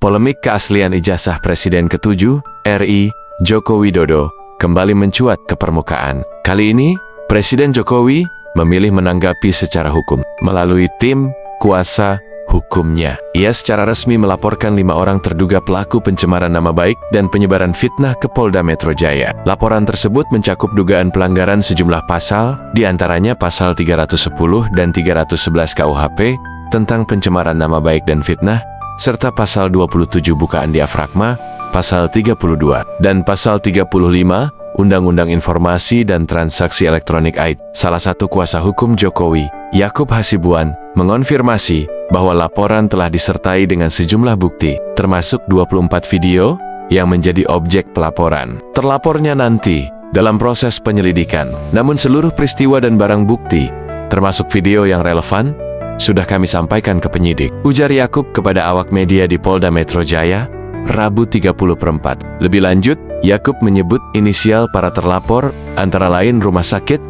Polemik keaslian ijazah Presiden ke-7 RI, Joko Widodo, kembali mencuat ke permukaan. Kali ini, Presiden Jokowi memilih menanggapi secara hukum melalui tim kuasa hukumnya. Ia secara resmi melaporkan 5 orang terduga pelaku pencemaran nama baik dan penyebaran fitnah ke Polda Metro Jaya. Laporan tersebut mencakup dugaan pelanggaran sejumlah pasal, diantaranya pasal 310 dan 311 KUHP tentang pencemaran nama baik dan fitnah, serta pasal 27 bukaan diafragma, pasal 32, dan pasal 35 Undang-Undang Informasi dan Transaksi Elektronik AIT. Salah satu kuasa hukum Jokowi, Yakub Hasibuan, mengonfirmasi bahwa laporan telah disertai dengan sejumlah bukti, termasuk 24 video yang menjadi objek pelaporan. Terlapornya nanti dalam proses penyelidikan, namun seluruh peristiwa dan barang bukti, termasuk video yang relevan, sudah kami sampaikan ke penyidik, ujar Yakub kepada awak media di Polda Metro Jaya, Rabu 30/4. Lebih lanjut, Yakub menyebut inisial para terlapor, antara lain Rumah Sakit,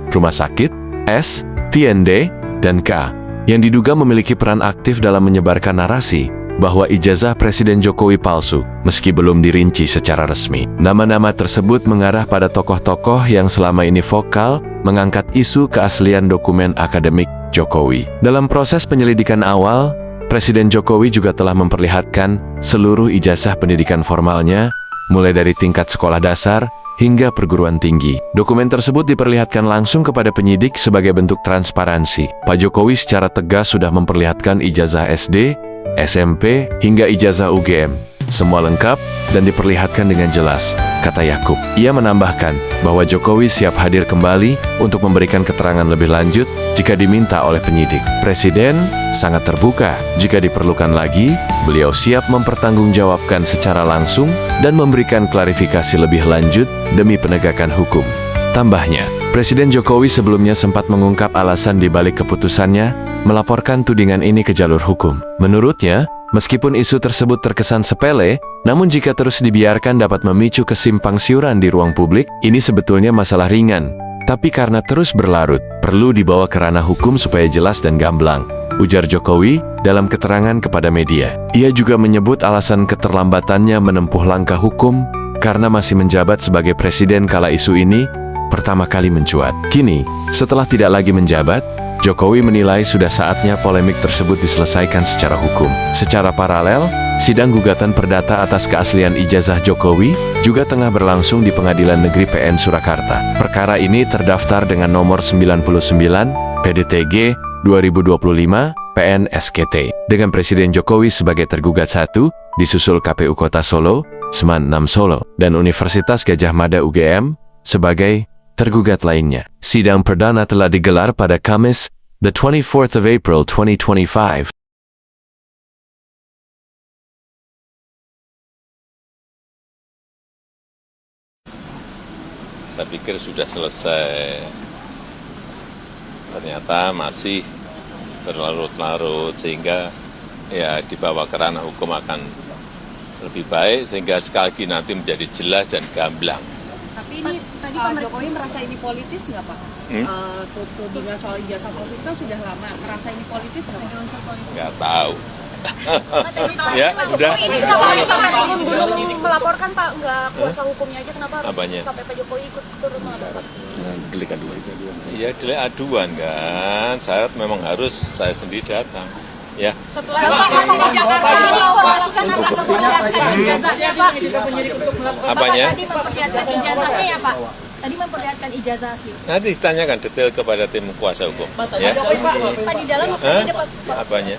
S, TND, dan K, yang diduga memiliki peran aktif dalam menyebarkan narasi bahwa ijazah Presiden Jokowi palsu, meski belum dirinci secara resmi. Nama-nama tersebut mengarah pada tokoh-tokoh yang selama ini vokal mengangkat isu keaslian dokumen akademik Jokowi. Dalam proses penyelidikan awal, Presiden Jokowi juga telah memperlihatkan seluruh ijazah pendidikan formalnya, mulai dari tingkat sekolah dasar hingga perguruan tinggi. Dokumen tersebut diperlihatkan langsung kepada penyidik sebagai bentuk transparansi. Pak Jokowi secara tegas sudah memperlihatkan ijazah SD, SMP, hingga ijazah UGM. Semua lengkap dan diperlihatkan dengan jelas, kata Yakub. Ia menambahkan bahwa Jokowi siap hadir kembali untuk memberikan keterangan lebih lanjut jika diminta oleh penyidik. Presiden sangat terbuka. Jika diperlukan lagi, beliau siap mempertanggungjawabkan secara langsung dan memberikan klarifikasi lebih lanjut demi penegakan hukum. Tambahnya, Presiden Jokowi sebelumnya sempat mengungkap alasan di balik keputusannya melaporkan tudingan ini ke jalur hukum. Menurutnya, meskipun isu tersebut terkesan sepele, namun jika terus dibiarkan dapat memicu kesimpangsiuran di ruang publik, ini sebetulnya masalah ringan. Tapi karena terus berlarut, perlu dibawa ke ranah hukum supaya jelas dan gamblang, ujar Jokowi dalam keterangan kepada media. Ia juga menyebut alasan keterlambatannya menempuh langkah hukum karena masih menjabat sebagai presiden kala isu ini pertama kali mencuat. Kini, setelah tidak lagi menjabat, Jokowi menilai sudah saatnya polemik tersebut diselesaikan secara hukum. Secara paralel, sidang gugatan perdata atas keaslian ijazah Jokowi juga tengah berlangsung di Pengadilan Negeri PN Surakarta. Perkara ini terdaftar dengan nomor 99 PDTG 2025 PN SKT dengan Presiden Jokowi sebagai tergugat 1, disusul KPU Kota Solo, Seman 6 Solo, dan Universitas Gadjah Mada UGM sebagai tergugat lainnya. Sidang perdana telah digelar pada Kamis, the 24th of April 2025. Saya pikir sudah selesai. Ternyata masih berlarut-larut sehingga ya dibawa ke ranah hukum akan lebih baik sehingga sekali lagi nanti menjadi jelas dan gamblang. Tapi ini tadi Pak Jokowi merasa ini politis nggak Pak? Tudingan soal ijazah palsu itu kan sudah lama. Merasa ini politis nggak Pak? Nggak tahu. Ya, udah. Ini belum melaporkan Pak, nggak kuasa hukumnya aja, kenapa harus Apanya? sampai Pak Jokowi ikut turun melaporkan? Delik aduan. Iya, delik aduan kan. Syarat memang harus saya sendiri datang. Ya. Setelah masih di Jakarta, informasikan akan memperlihatkan ijazahnya Pak. Apanya? Tadi memperlihatkan ijazahnya ya Pak. Tadi memperlihatkan ijazah sih. Nanti ditanyakan detail kepada tim kuasa hukum. Ya. Pak di dalam apa di depan Pak? Apanya?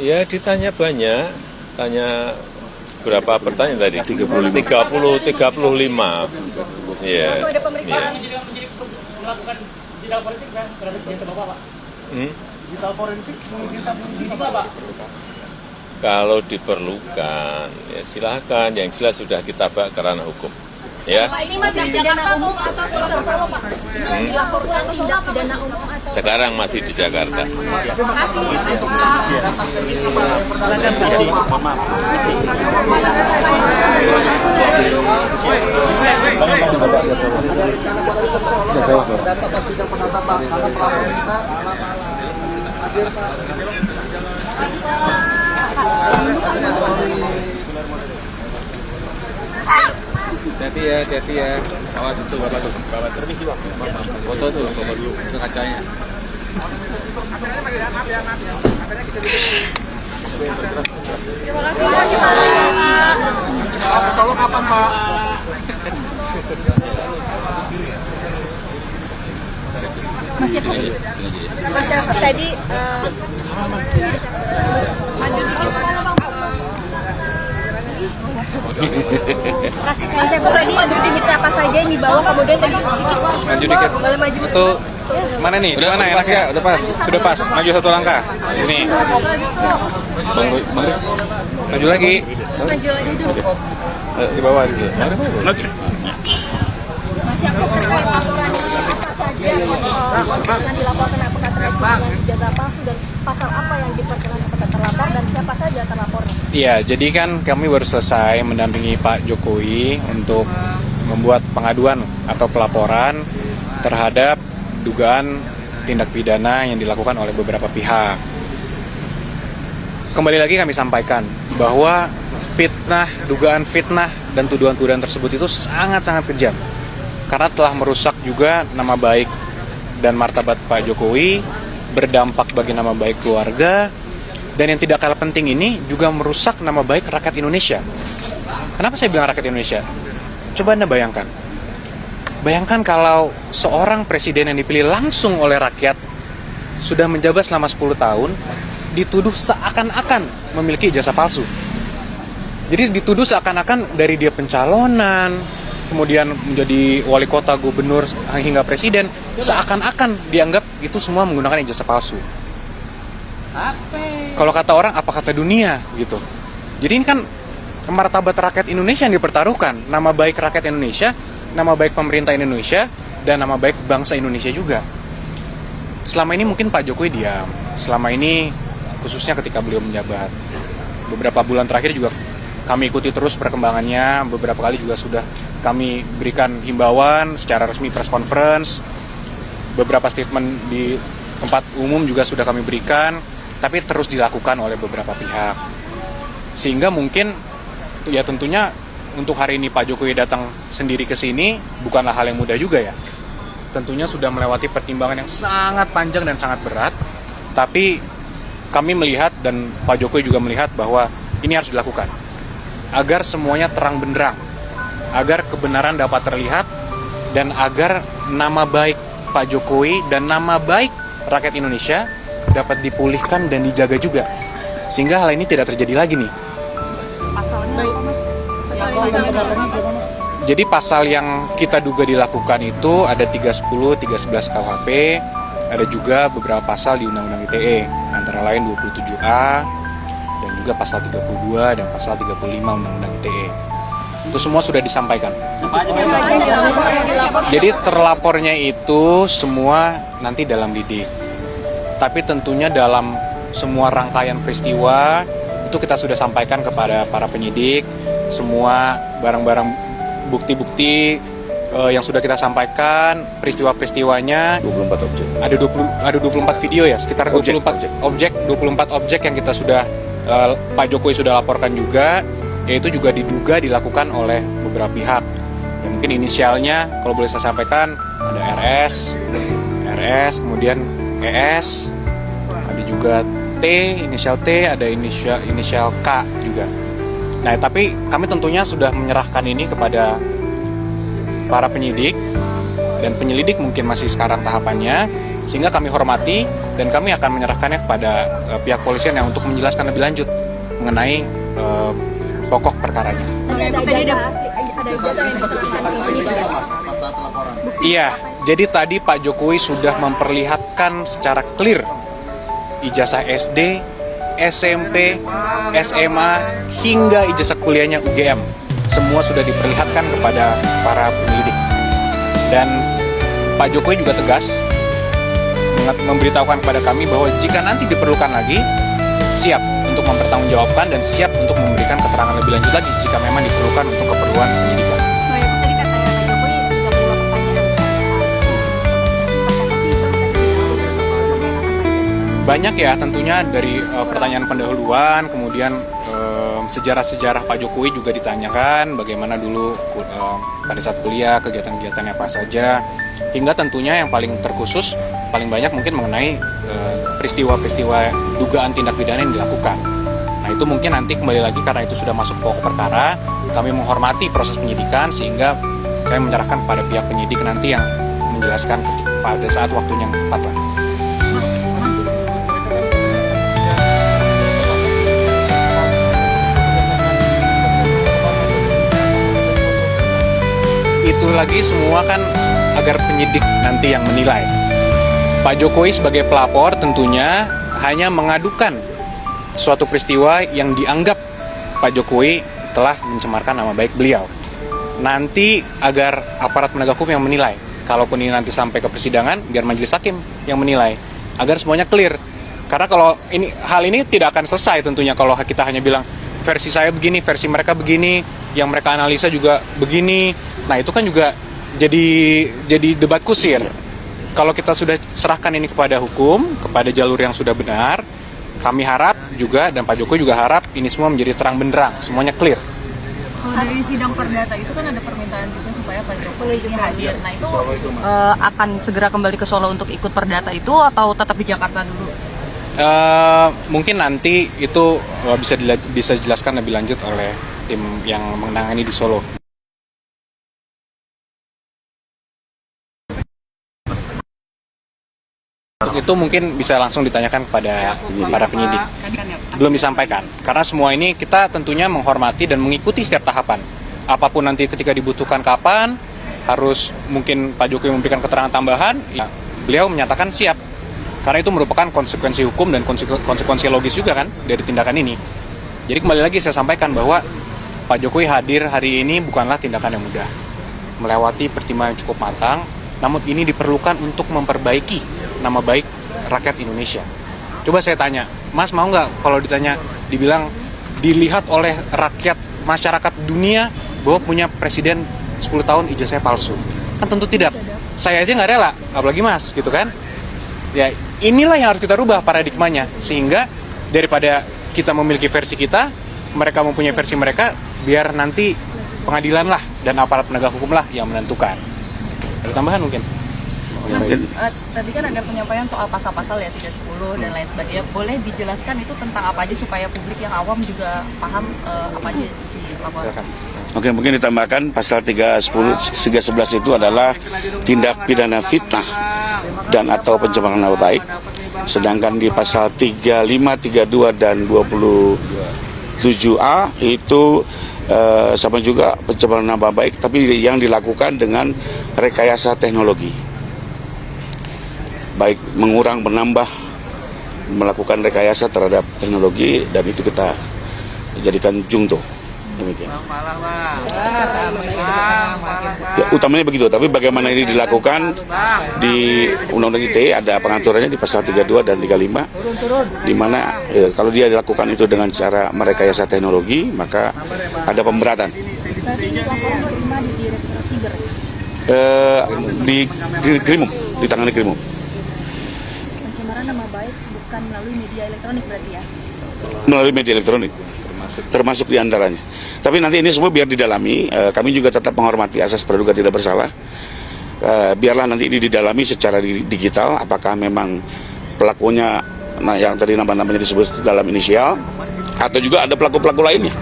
Ya ditanya banyak. Tanya berapa pertanyaan tadi? 35. Iya. Ada pemeriksaan. Melakukan digital forensik kan terhadap klien Bapak, Pak? Digital forensik mengizinkan ini Pak? Kalau diperlukan, ya silakan. Yang jelas sudah kita bawa ke ranah hukum. Ya. Ini masih pidana umum asal Solo Pak. Ini dilaporkan tindak pidana umum atau Sekarang masih di Jakarta. Terima kasih. Data pasti yang penata Pak, karena pelapor kita hadir Pak. hati-hati ya. Awas itu bapak tuh. Bapak permisi bang. Foto tuh, foto dulu ke kacanya. Terima kasih Pak. Ke Solo kapan Pak? Mas Syafruq. Mas Syafruq tadi maju dikit. Mas Syafruq tadi minta apa saja yang dibawa kemudian tadi Maju dikit. boleh maju. Itu mana nih? Udah mana pas ya? Udah pas. Sudah pas. Maju satu langkah. Ini. Maju lagi. Maju lagi dulu. Di bawah gitu. Mas Syafruq terkait laporan apa saja yang dilaporkan apakah terkait dengan ijazah palsu dan pasal apa yang diperkenankan kepada terlapor dan siapa saja terlapornya? Iya, jadi kan kami baru selesai mendampingi Pak Jokowi untuk membuat pengaduan atau pelaporan terhadap dugaan tindak pidana yang dilakukan oleh beberapa pihak. Kembali lagi kami sampaikan bahwa fitnah, dugaan fitnah dan tuduhan-tuduhan tersebut itu sangat-sangat kejam. Karena telah merusak juga nama baik dan martabat Pak Jokowi, berdampak bagi nama baik keluarga, dan yang tidak kalah penting ini juga merusak nama baik rakyat Indonesia. Kenapa saya bilang rakyat Indonesia? Coba Anda bayangkan. Bayangkan kalau seorang presiden yang dipilih langsung oleh rakyat, sudah menjabat selama 10 tahun, dituduh seakan-akan memiliki ijazah palsu. Jadi dituduh seakan-akan dari dia pencalonan, kemudian menjadi wali kota, gubernur, hingga presiden, seakan-akan dianggap itu semua menggunakan ijazah palsu. Kalau kata orang, apa kata dunia gitu. Jadi ini kan martabat rakyat Indonesia yang dipertaruhkan, nama baik rakyat Indonesia, nama baik pemerintah Indonesia, dan nama baik bangsa Indonesia juga. Selama ini mungkin Pak Jokowi diam, selama ini khususnya ketika beliau menjabat. Beberapa bulan terakhir juga kami ikuti terus perkembangannya, beberapa kali juga sudah kami berikan himbauan secara resmi press conference, beberapa statement di tempat umum juga sudah kami berikan, tapi terus dilakukan oleh beberapa pihak. Sehingga mungkin ya tentunya untuk hari ini Pak Jokowi datang sendiri ke sini bukanlah hal yang mudah juga ya. Tentunya sudah melewati pertimbangan yang sangat panjang dan sangat berat, tapi kami melihat dan Pak Jokowi juga melihat bahwa ini harus dilakukan agar semuanya terang benderang, agar kebenaran dapat terlihat, dan agar nama baik Pak Jokowi dan nama baik rakyat Indonesia dapat dipulihkan dan dijaga juga, sehingga hal ini tidak terjadi lagi nih. Pasalnya apa Mas? Jadi pasal yang kita duga dilakukan itu ada 310, 311 KUHP, ada juga beberapa pasal di Undang-Undang ITE, antara lain 27A, dan juga pasal 32 dan pasal 35 Undang-Undang ITE. Itu semua sudah disampaikan. Jadi terlapornya itu semua nanti dalam lidik. Tapi tentunya dalam semua rangkaian peristiwa itu kita sudah sampaikan kepada para penyidik, semua barang-barang bukti-bukti yang sudah kita sampaikan, peristiwa-peristiwanya 24 objek. ada 24 video ya, sekitar 24 objek yang kita sudah Pak Jokowi sudah laporkan juga, yaitu juga diduga dilakukan oleh beberapa pihak. Ya, mungkin inisialnya kalau boleh saya sampaikan ada RS, kemudian ES, ada juga T, inisial T, ada inisial K juga. Nah, tapi kami tentunya sudah menyerahkan ini kepada para penyidik, dan penyelidik mungkin masih sekarang tahapannya, sehingga kami hormati dan kami akan menyerahkannya kepada pihak polisian yang untuk menjelaskan lebih lanjut mengenai pokok perkaranya. Iya, jadi tadi Pak Jokowi sudah memperlihatkan secara clear ijazah SD, SMP, SMA, hingga ijazah kuliahnya UGM. Semua sudah diperlihatkan kepada para penyelidik. Dan Pak Jokowi juga tegas memberitahukan kepada kami bahwa jika nanti diperlukan lagi, siap untuk mempertanggungjawabkan dan siap untuk memberikan keterangan lebih lanjut lagi jika memang diperlukan untuk keperluan penyidikan. Tadi katanya Pak Jokowi 35 pertanyaan. Banyak ya tentunya, dari pertanyaan pendahuluan, kemudian sejarah-sejarah Pak Jokowi juga ditanyakan, bagaimana dulu pada saat kuliah, kegiatan-kegiatannya apa saja, hingga tentunya yang paling terkhusus, paling banyak mungkin mengenai peristiwa-peristiwa dugaan tindak pidana yang dilakukan. Nah itu mungkin nanti kembali lagi karena itu sudah masuk pokok perkara, kami menghormati proses penyidikan sehingga kami menyerahkan kepada pihak penyidik nanti yang menjelaskan pada saat waktunya yang tepat lah. Itu lagi semua kan agar penyidik nanti yang menilai. Pak Jokowi sebagai pelapor tentunya hanya mengadukan suatu peristiwa yang dianggap Pak Jokowi telah mencemarkan nama baik beliau. Nanti agar aparat penegak hukum yang menilai. Kalaupun ini nanti sampai ke persidangan, biar majelis hakim yang menilai. Agar semuanya clear. Karena kalau hal ini tidak akan selesai tentunya kalau kita hanya bilang versi saya begini, versi mereka begini, yang mereka analisa juga begini. Nah itu kan juga jadi debat kusir. Kalau kita sudah serahkan ini kepada hukum, kepada jalur yang sudah benar, kami harap juga dan Pak Jokowi juga harap ini semua menjadi terang benderang, semuanya clear. Kalau dari sidang perdata itu kan ada permintaan juga supaya Pak Jokowi ini hadir. Nah itu akan segera kembali ke Solo untuk ikut perdata itu atau tetap di Jakarta dulu? Mungkin nanti itu bisa dijelaskan lebih lanjut oleh tim yang menangani di Solo. Untuk itu mungkin bisa langsung ditanyakan kepada para penyidik. Belum disampaikan, karena semua ini kita tentunya menghormati dan mengikuti setiap tahapan. Apapun nanti ketika dibutuhkan kapan, harus mungkin Pak Jokowi memberikan keterangan tambahan, ya, beliau menyatakan siap. Karena itu merupakan konsekuensi hukum dan konsekuensi logis juga kan dari tindakan ini. Jadi kembali lagi saya sampaikan bahwa Pak Jokowi hadir hari ini bukanlah tindakan yang mudah. Melewati pertimbangan yang cukup matang, namun ini diperlukan untuk memperbaiki nama baik rakyat Indonesia. Coba saya tanya, Mas mau nggak kalau dibilang dilihat oleh rakyat masyarakat dunia bahwa punya presiden 10 tahun ijazahnya palsu? Kan tentu tidak. Saya aja nggak rela, apalagi Mas, gitu kan? Ya inilah yang harus kita rubah paradigmanya, sehingga daripada kita memiliki versi kita, mereka mempunyai versi mereka, biar nanti pengadilan lah dan aparat penegak hukum lah yang menentukan. Ada tambahan mungkin? Tadi kan ada penyampaian soal pasal-pasal ya 310 dan lain sebagainya. Boleh dijelaskan itu tentang apa aja supaya publik yang awam juga paham apa aja isi laporan? Oke, mungkin ditambahkan pasal 311 itu adalah tindak pidana fitnah dan atau pencemaran nama baik. Sedangkan di pasal 35, 32 dan 27A itu sama juga pencemaran nama baik, tapi yang dilakukan dengan rekayasa teknologi. Baik mengurang, menambah, melakukan rekayasa terhadap teknologi, dan itu kita jadikan jungto. Demikian. Ya, utamanya begitu, tapi bagaimana ini dilakukan di Undang-Undang ITE ada pengaturannya di pasal 32 dan 35, di mana kalau dia dilakukan itu dengan cara merekayasa teknologi, maka ada pemberatan. Di Krimum, ditangani Krimum. Pencemaran nama baik bukan melalui media elektronik berarti ya? Melalui media elektronik, termasuk diantaranya. Tapi nanti ini semua biar didalami, kami juga tetap menghormati asas praduga tidak bersalah. Biarlah nanti ini didalami secara digital, apakah memang pelakunya yang tadi nama-namanya disebut dalam inisial, atau juga ada pelaku-pelaku lainnya.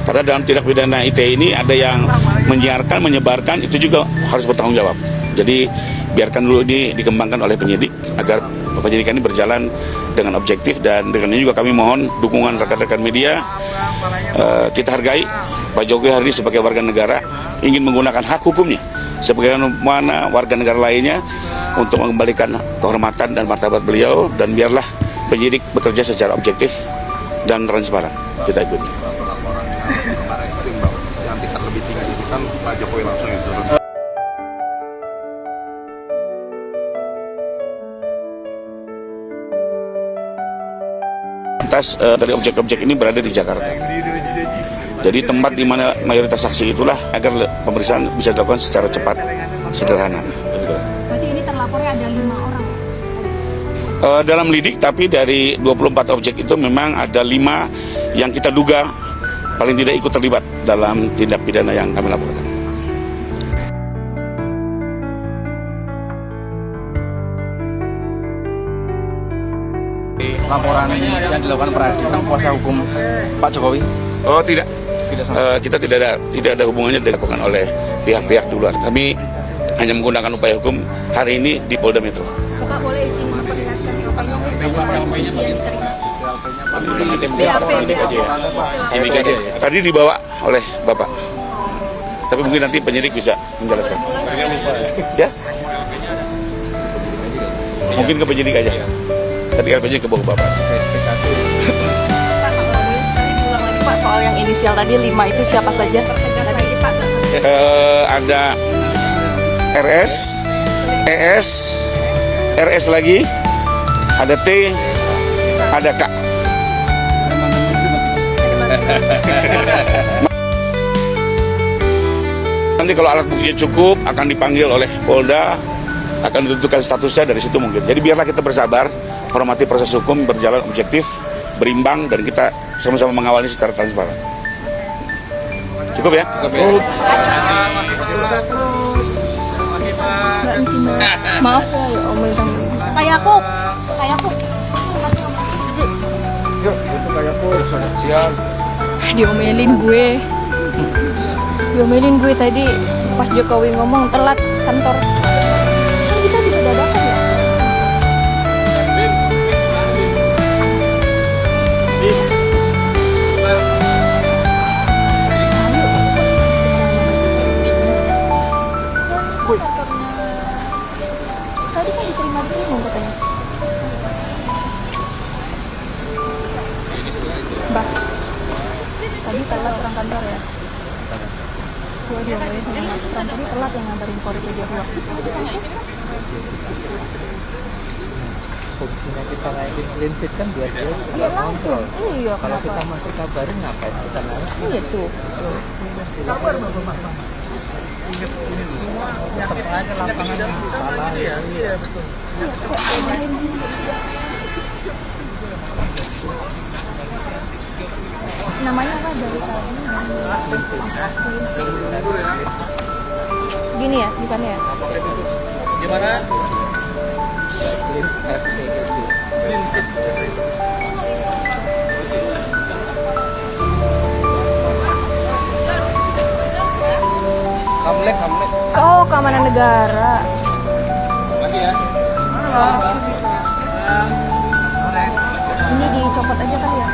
Karena dalam tindak pidana ITE ini ada yang menyiarkan, menyebarkan, itu juga harus bertanggung jawab. Jadi biarkan dulu ini dikembangkan oleh penyidik agar penyidikan ini berjalan dengan objektif, dan dengan ini juga kami mohon dukungan rekan-rekan media. Kita hargai Pak Jokowi hari ini sebagai warga negara ingin menggunakan hak hukumnya sebagaimana warga negara lainnya untuk mengembalikan kehormatan dan martabat beliau, dan biarlah penyidik bekerja secara objektif dan transparan. Kita ikuti. Yang tingkat lebih tinggi itu kan Pak Jokowi langsung yang turun. Dari objek-objek ini berada di Jakarta. Jadi tempat di mana mayoritas saksi itulah agar pemeriksaan bisa dilakukan secara cepat, sederhana. Berarti ini terlapornya ada 5 orang? Dalam lidik, tapi dari 24 objek itu memang ada 5 yang kita duga paling tidak ikut terlibat dalam tindak pidana yang kami laporkan. Laporan yang dilakukan tentang kuasa hukum Pak Jokowi. Oh tidak, kita tidak ada hubungannya dilakukan oleh pihak-pihak di luar. Kami hanya menggunakan upaya hukum hari ini di Polda Metro. Bapak boleh izin memperlihatkan apa yang diterima? Tadi dibawa oleh Bapak. Tapi mungkin nanti penyidik bisa menjelaskan. Ya? Mungkin ke penyidik aja. Tadi kan penyidik ke bawah Bapak. Pak, boleh sekali diulang lagi Pak soal yang inisial tadi 5 itu siapa saja? Pertegas lagi Pak. Ada RS, ES, RS lagi, ada T, ada K. Nanti kalau alat buktinya cukup akan dipanggil oleh Polda, akan ditentukan statusnya dari situ mungkin. Jadi biarlah kita bersabar, hormati proses hukum berjalan objektif, berimbang, dan kita sama-sama mengawalnya secara transparan. Cukup ya? Cukup. Mbak misi maaf ya, ya Om Lintang. Kayak aku. Diomelin gue tadi pas Jokowi ngomong telat kantor. Kan kita bisa dadakan ya. Tadi kan diterima dulu katanya. Bah, tadi telat orang kantor ya. Gue diomelin sama Mas Pram, tadi telat yang nganterin Polri ke Jawa. Fungsinya kita naikin lintit kan biar dia bisa kontrol. Iya, Kalau kenapa? kita masih kabarin ngapain kita naik? Iya tuh. Tetap aja lapangan salah. Iya betul. Namanya apa dari tadi? Gini ya, bukan ya? Gimana? Kamlek. Oh, keamanan negara. Makasih ya. Ini dicopot aja kali ya?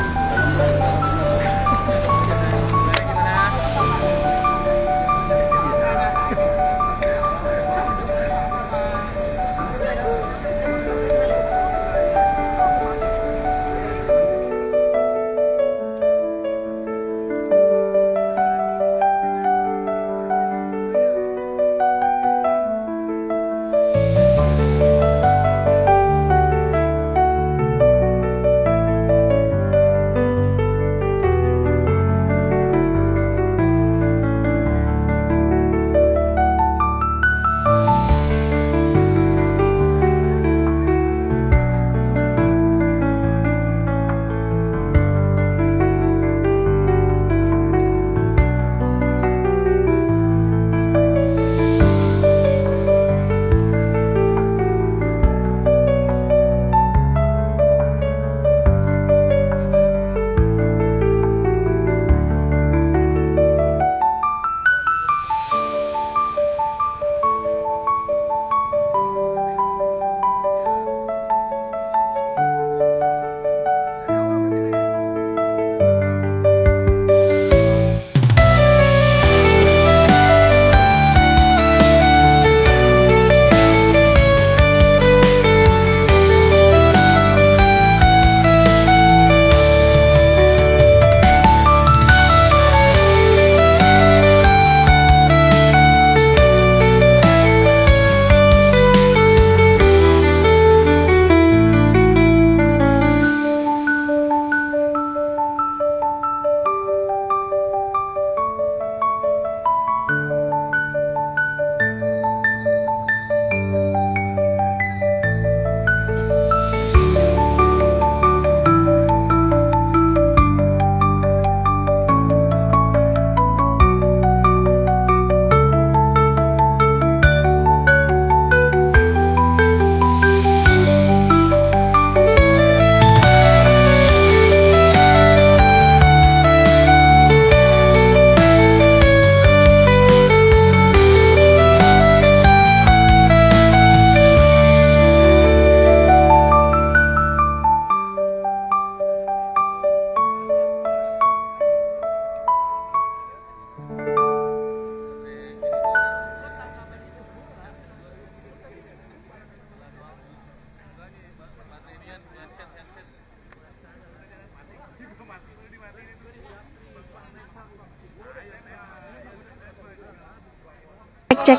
Cek.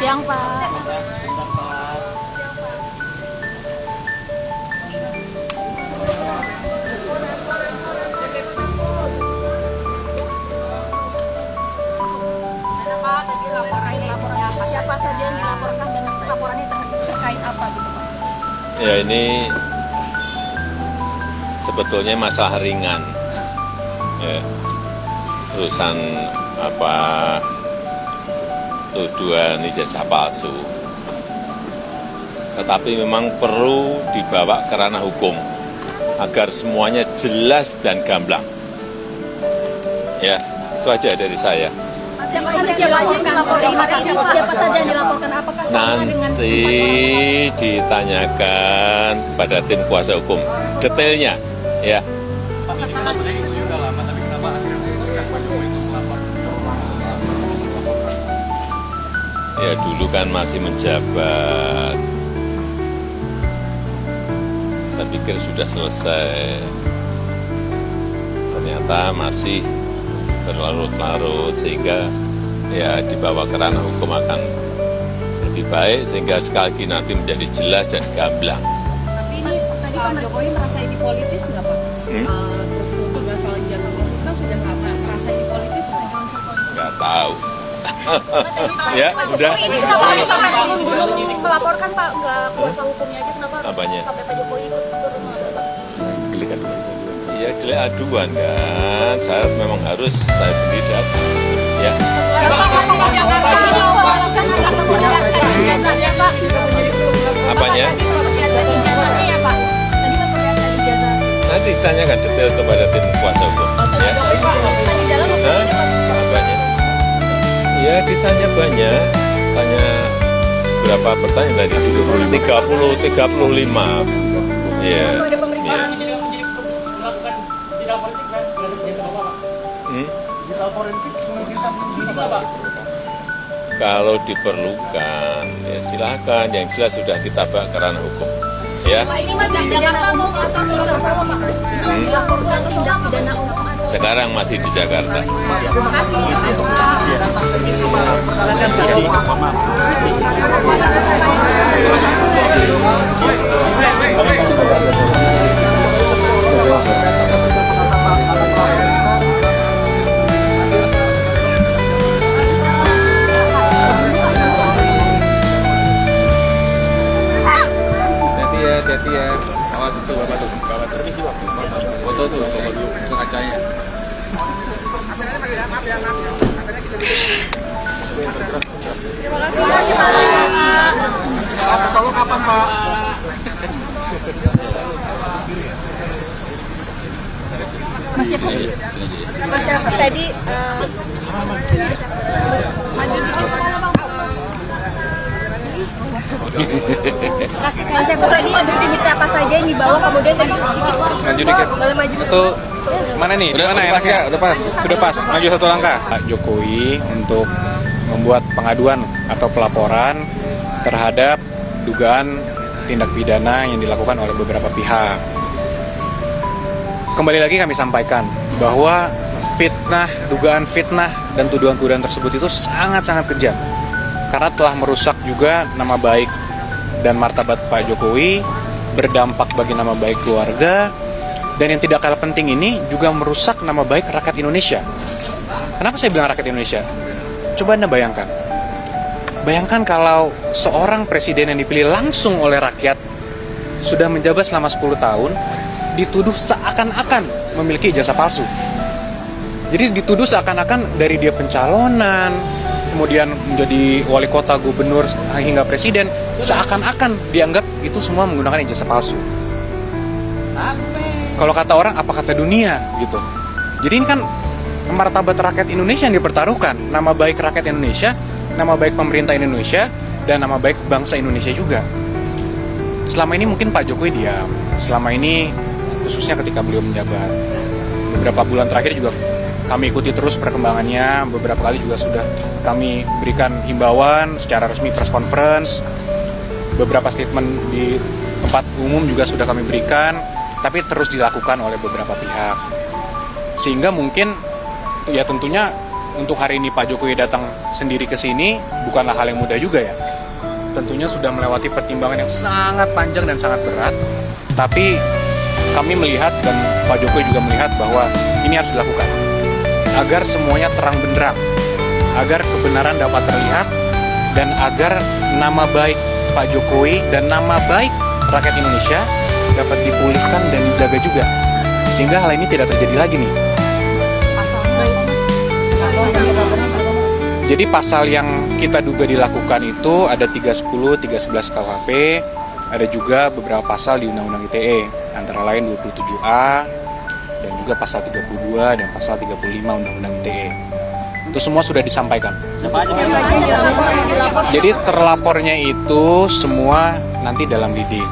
Siang, Pak. Siapa saja yang dilaporkan dan laporannya terkait apa gitu, Pak? Ya, ini sebetulnya masalah ringan. Ya, urusan tuduhan ijazah palsu. Tetapi memang perlu dibawa ke ranah hukum agar semuanya jelas dan gamblang. Ya, itu aja dari saya. Siapa saja yang dilaporkan? Siapa saja yang dilaporkan? Apakah sama dengan Nanti ditanyakan pada tim kuasa hukum detailnya, ya. Ya, dulu kan masih menjabat. Saya pikir sudah selesai. Ternyata masih berlarut-larut, sehingga ya dibawa ke ranah hukum akan lebih baik, sehingga sekali lagi nanti menjadi jelas dan gamblang. Tapi ini tadi Pak Jokowi merasa ini politis nggak, Pak? Tugas soal ijazah palsu kan sudah merasa ini politis nggak? Nggak tahu. Ya, udah. ini belum melaporkan, Pak, nggak kuasa hukumnya aja, kenapa harus Apanya? sampai Pak Jokowi ikut turun? Ya, delik aduan kan, saya memang harus saya sendiri datang. Ya, apanya? Nanti ditanyakan detail kepada tim kuasa hukum. Ya. Hah? Apanya? Ya, ditanya banyak. Tanya berapa pertanyaan tadi? 35. Ya. Digital forensik mengizinkan ini Bapak. Kalau diperlukan, ya silakan. Yang jelas sudah kita bawa ke ranah hukum. Ya. Ini masih Jakarta mau langsung ke Solo, Pak. Dilaporkan ke tindak pidana umum. Sekarang masih di Jakarta. Terima kasih. Hati-hati ya, awas itu Bapak tuh, gawat terus sih Bapak. Foto tuh, foto dulu ke kacanya. Terima kasih, Pak. Pak ke Solo kapan, Pak? Mas Syafri tadi Mas Syafri tadi diminta apa saja yang dibawa, kemudian tadi Maju dikit. boleh maju. Itu mana nih? Udah pas ya? Udah pas. Sudah pas. Maju satu langkah. Pak Jokowi untuk membuat pengaduan atau pelaporan terhadap dugaan tindak pidana yang dilakukan oleh beberapa pihak. Kembali lagi kami sampaikan bahwa dugaan fitnah dan tuduhan-tuduhan tersebut itu sangat-sangat kejam. Karena telah merusak juga nama baik dan martabat Pak Jokowi, berdampak bagi nama baik keluarga, dan yang tidak kalah penting ini juga merusak nama baik rakyat Indonesia. Kenapa saya bilang rakyat Indonesia? Coba Anda bayangkan. Bayangkan kalau seorang presiden yang dipilih langsung oleh rakyat, sudah menjabat selama 10 tahun, dituduh seakan-akan memiliki ijazah palsu. Jadi dituduh seakan-akan dari dia pencalonan, kemudian menjadi wali kota, gubernur, hingga presiden, seakan-akan dianggap itu semua menggunakan ijazah palsu. Kalau kata orang, apa kata dunia gitu. Jadi ini kan martabat rakyat Indonesia yang dipertaruhkan, nama baik rakyat Indonesia, nama baik pemerintah Indonesia, dan nama baik bangsa Indonesia juga. Selama ini mungkin Pak Jokowi diam, selama ini khususnya ketika beliau menjabat. Beberapa bulan terakhir juga kami ikuti terus perkembangannya, beberapa kali juga sudah kami berikan himbauan secara resmi press conference, beberapa statement di tempat umum juga sudah kami berikan, tapi terus dilakukan oleh beberapa pihak. Sehingga mungkin ya tentunya untuk hari ini Pak Jokowi datang sendiri ke sini bukanlah hal yang mudah juga ya. Tentunya sudah melewati pertimbangan yang sangat panjang dan sangat berat. Tapi kami melihat dan Pak Jokowi juga melihat bahwa ini harus dilakukan agar semuanya terang benderang, agar kebenaran dapat terlihat, dan agar nama baik Pak Jokowi dan nama baik rakyat Indonesia dapat dipulihkan dan dijaga juga, sehingga hal ini tidak terjadi lagi nih. Jadi pasal yang kita duga dilakukan itu ada 310, 311 KUHP, ada juga beberapa pasal di Undang-Undang ITE, antara lain 27A, dan juga pasal 32 dan pasal 35 Undang-Undang ITE. Itu semua sudah disampaikan. Jadi terlapornya itu semua nanti dalam lidik.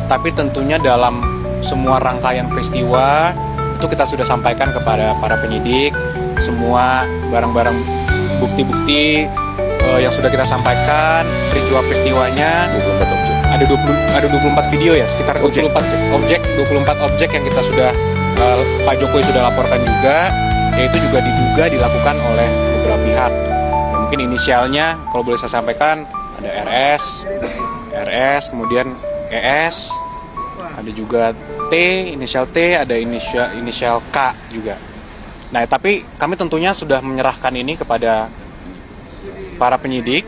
Tapi tentunya dalam semua rangkaian peristiwa itu kita sudah sampaikan kepada para penyidik, semua barang-barang bukti-bukti yang sudah kita sampaikan, peristiwa-peristiwanya. 24 objek. Ada 24 video ya, sekitar 24 objek yang kita sudah Pak Jokowi sudah laporkan juga, yaitu juga diduga dilakukan oleh beberapa pihak. Ya, mungkin inisialnya kalau boleh saya sampaikan ada RS, kemudian ES, ada juga T, inisial T, ada inisial K juga. Nah, tapi kami tentunya sudah menyerahkan ini kepada para penyidik,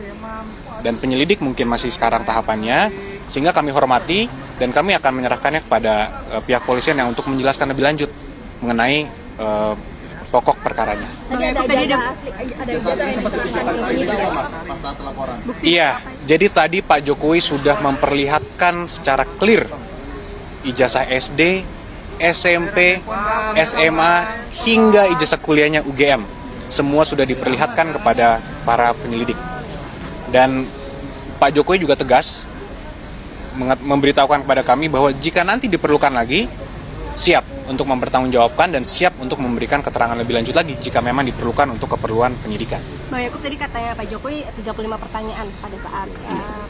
dan penyelidik mungkin masih sekarang tahapannya, sehingga kami hormati dan kami akan menyerahkannya kepada pihak polisian yang untuk menjelaskan lebih lanjut mengenai pokok perkaranya. Iya, jadi tadi Pak Jokowi sudah memperlihatkan secara clear ijazah SD, SMP, SMA, hingga ijazah kuliahnya UGM. Semua sudah diperlihatkan kepada para penyelidik. Dan Pak Jokowi juga tegas memberitahukan kepada kami bahwa jika nanti diperlukan lagi, siap untuk mempertanggungjawabkan dan siap untuk memberikan keterangan lebih lanjut lagi jika memang diperlukan untuk keperluan penyidikan. Bang Yakub, tadi katanya Pak Jokowi 35 pertanyaan pada saat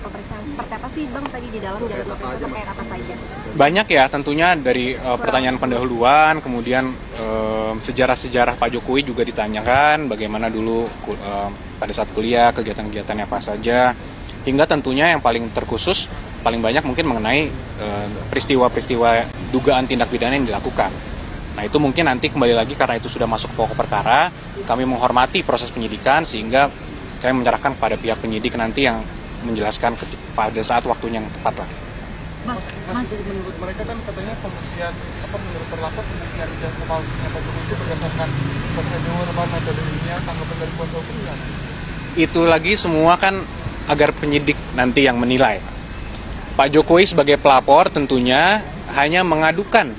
pemeriksaan. Seperti apa sih Bang tadi di dalam jalur pemeriksaan, terkait apa saja? Banyak ya, tentunya dari pertanyaan pendahuluan, kemudian sejarah-sejarah Pak Jokowi juga ditanyakan, bagaimana dulu pada saat kuliah, kegiatan-kegiatannya apa saja, hingga tentunya yang paling terkhusus, paling banyak mungkin mengenai peristiwa-peristiwa dugaan tindak pidana yang dilakukan. Nah, itu mungkin nanti kembali lagi karena itu sudah masuk pokok perkara, kami menghormati proses penyidikan sehingga kami menyerahkan kepada pihak penyidik nanti yang menjelaskan pada saat waktunya yang tepat lah. Mas, menurut mereka kan katanya pembuktian menurut terlapor pembuktian ijazah palsunya Pak Jokowi itu berdasarkan prosedur metodologinya, tanggapan dari kuasa hukumnya. Itu lagi semua kan agar penyidik nanti yang menilai. Pak Jokowi sebagai pelapor tentunya hanya mengadukan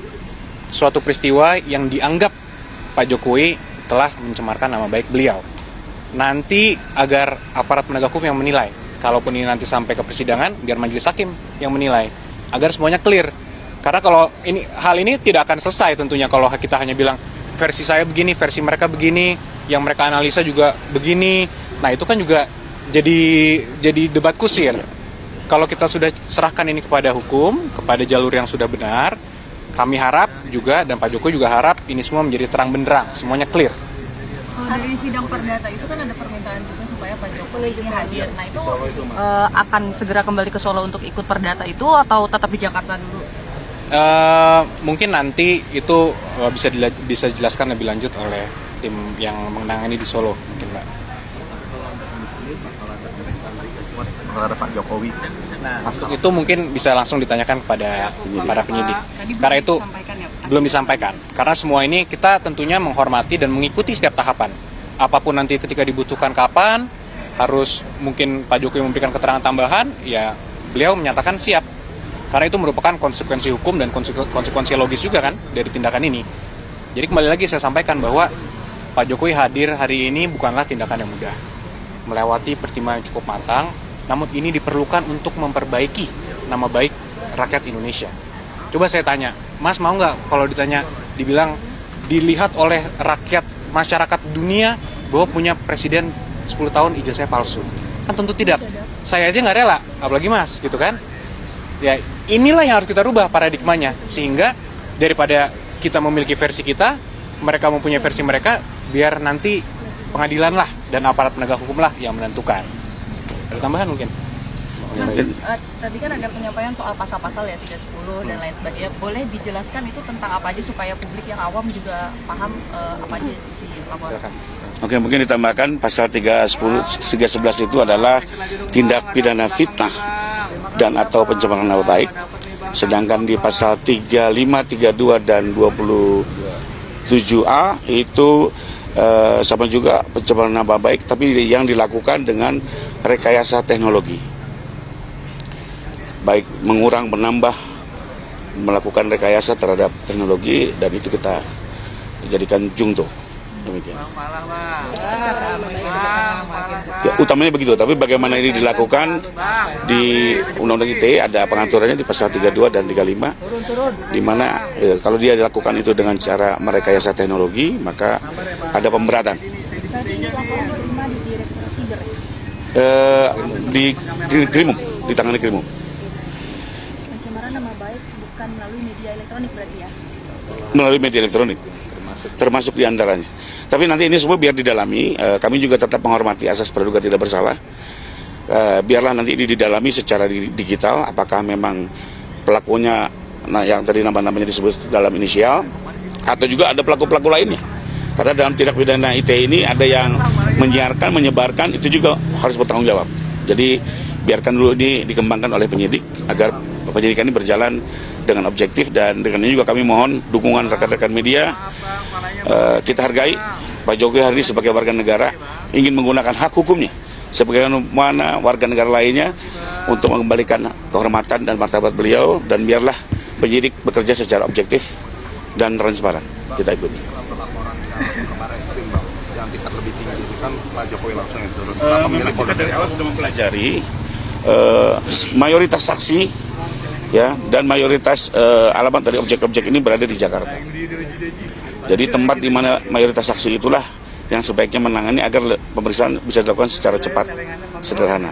suatu peristiwa yang dianggap Pak Jokowi telah mencemarkan nama baik beliau. Nanti agar aparat penegak hukum yang menilai. Kalaupun ini nanti sampai ke persidangan, biar majelis hakim yang menilai. Agar semuanya clear. Karena kalau hal ini tidak akan selesai tentunya kalau kita hanya bilang versi saya begini, versi mereka begini, yang mereka analisa juga begini. Nah, itu kan juga jadi debat kusir. Kalau kita sudah serahkan ini kepada hukum, kepada jalur yang sudah benar, kami harap juga, dan Pak Jokowi juga harap, ini semua menjadi terang benderang, semuanya clear. Kalau dari sidang perdata itu kan ada permintaan juga supaya Pak Jokowi ini hadir. Nah, itu akan segera kembali ke Solo untuk ikut perdata itu atau tetap di Jakarta dulu? Mungkin nanti itu bisa dijelaskan lebih lanjut oleh tim yang menangani di Solo, mungkin Mbak. Terhadap Pak Jokowi. Nah, itu mungkin bisa langsung ditanyakan kepada para penyidik. Karena itu belum disampaikan. Karena semua ini kita tentunya menghormati dan mengikuti setiap tahapan. Apapun nanti ketika dibutuhkan kapan, harus mungkin Pak Jokowi memberikan keterangan tambahan, ya beliau menyatakan siap. Karena itu merupakan konsekuensi hukum dan konsekuensi logis juga kan dari tindakan ini. Jadi kembali lagi saya sampaikan bahwa Pak Jokowi hadir hari ini bukanlah tindakan yang mudah. Melewati pertimbangan yang cukup matang, namun ini diperlukan untuk memperbaiki nama baik rakyat Indonesia. Coba saya tanya, Mas mau nggak kalau dibilang dilihat oleh rakyat masyarakat dunia bahwa punya presiden 10 tahun ijazah palsu? Kan tentu tidak. Saya aja nggak rela, apalagi Mas, gitu kan? Ya, inilah yang harus kita rubah paradigmanya, sehingga daripada kita memiliki versi kita, mereka mempunyai versi mereka, biar nanti pengadilan lah dan aparat penegak hukum lah yang menentukan. Ada tambahan mungkin? Tadi kan ada penyampaian soal pasal-pasal ya 310 dan lain sebagainya. Boleh dijelaskan itu tentang apa aja supaya publik yang awam juga paham apa aja isi laporan? Oke, mungkin ditambahkan pasal 311 itu adalah tindak pidana fitnah dan atau pencemaran nama baik. Sedangkan di pasal 35, 32 dan 27A itu sama juga pencemaran nama baik, tapi yang dilakukan dengan rekayasa teknologi. Baik mengurang, menambah, melakukan rekayasa terhadap teknologi, dan itu kita jadikan jungto. Demikian. Ya, utamanya begitu, tapi bagaimana ini dilakukan di Undang-Undang ITE ada pengaturannya di pasal 32 dan 35, di mana kalau dia dilakukan itu dengan cara merekayasa teknologi, maka ada pemberatan. Di Krimum, ditangani Krimum. Pencemaran nama baik bukan melalui media elektronik berarti ya? Melalui media elektronik, termasuk diantaranya. Tapi nanti ini semua biar didalami, kami juga tetap menghormati asas praduga tidak bersalah. Biarlah nanti ini didalami secara digital, apakah memang pelakunya yang tadi nama-namanya disebut dalam inisial, atau juga ada pelaku-pelaku lainnya. Karena dalam tindak pidana ITE ini ada yang menyiarkan, menyebarkan, itu juga harus bertanggung jawab. Jadi biarkan dulu ini dikembangkan oleh penyidik, agar penyidikan ini berjalan dengan objektif, dan dengan ini juga kami mohon dukungan rekan-rekan media. Kita hargai Pak Jokowi hari ini sebagai warga negara ingin menggunakan hak hukumnya sebagaimana warga negara lainnya untuk mengembalikan kehormatan dan martabat beliau, dan biarlah penyidik bekerja secara objektif dan transparan. Kita ikuti. Yang tingkat lebih tinggi itu kan Pak Jokowi langsung yang turun. Memang kita dari awal sudah mempelajari mayoritas saksi, ya, dan mayoritas alamat dari objek-objek ini berada di Jakarta. Jadi tempat di mana mayoritas saksi itulah yang sebaiknya menangani agar pemeriksaan bisa dilakukan secara cepat, sederhana.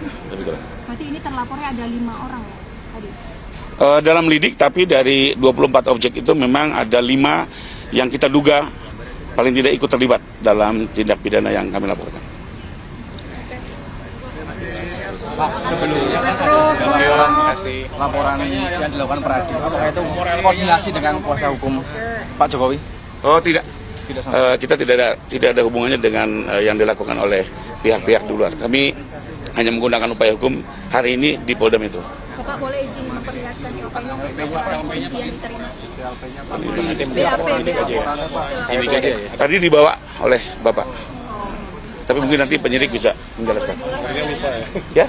Berarti ini terlapornya ada 5 orang ya tadi? Dalam lidik, tapi dari 24 objek itu memang ada 5 yang kita duga paling tidak ikut terlibat dalam tindak pidana yang kami laporkan. Pak, sebelum laporan yang dilakukan Pradi, apakah itu koordinasi dengan kuasa hukum Pak Jokowi? Oh, tidak. Kita tidak ada hubungannya dengan yang dilakukan oleh pihak-pihak di luar. Kami hanya menggunakan upaya hukum hari ini di Polda Metro. Bapak boleh izin memperlihatkan LP-nya yang diterima? Tadi dibawa oleh Bapak. Tapi mungkin nanti penyidik bisa menjelaskan. Ya?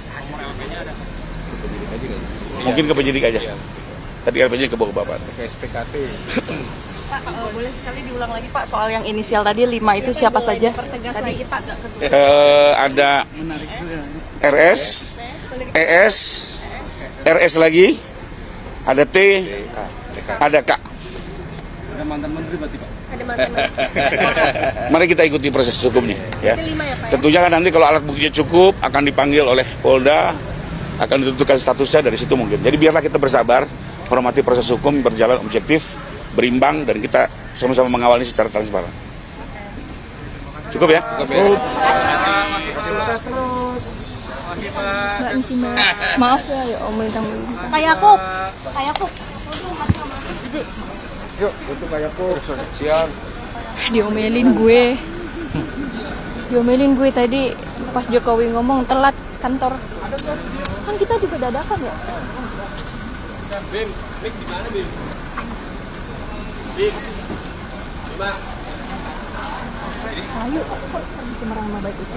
Mungkin ke penyidik aja. Tadi kan penyidik ke bawah Bapak. Ke SPKT. Pak, boleh sekali diulang lagi Pak soal yang inisial tadi 5 itu siapa saja? Tadi Pak gak ketulis. Ada RS, ES, RS lagi, ada T, ada K. Ada mantan menteri berarti Pak? Ada mantan. Mari kita ikuti proses hukumnya. Ya. Itu 5 ya Pak? Tentunya kan nanti kalau alat buktinya cukup akan dipanggil oleh Polda, akan ditentukan statusnya dari situ mungkin. Jadi biarlah kita bersabar, hormati proses hukum berjalan objektif, berimbang, dan kita sama-sama mengawal ini secara transparan. Cukup ya? Cukup. Mbak misi maaf ya Om Lintang. Kayak aku. Yuk, untuk kayak siang. Diomelin gue tadi pas Jokowi ngomong telat kantor. Kan kita juga dadakan ya. Ayo, kok pencemaran nama baik itu?